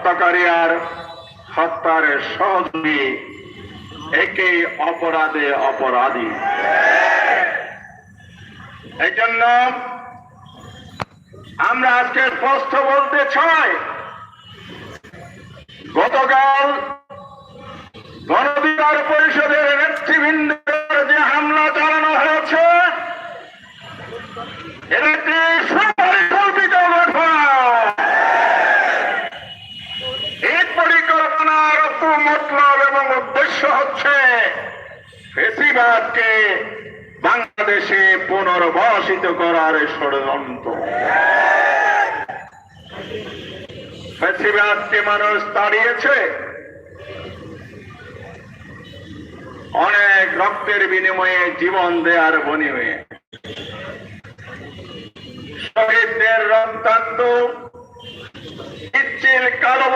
হত্যাকারী আর হত্যার সহযোগী একই অপরাধে অপরাধী। এই জন্য আমরা আজকে স্পষ্ট বলতে চাই, গতকাল গণঅধিকার পরিষদের নেতৃবৃন্দের যে হামলা চালানো হয়েছে, এটা একটি সুপরিকল্পিত ঘটনা। এই পরিকল্পনার মতলব এবং উদ্দেশ্য হচ্ছে ফ্যাসিবাদকে বাংলাদেশে পুনর্বাসিত করার ষড়যন্ত্র। ফ্যাসিবাদকে মানুষ তাড়িয়েছে অনেক রক্তের বিনিময়ে, জীবন দেওয়ার বিনিময়ে। শহীদদের রক্তাক্ত পিচ্ছিল কালো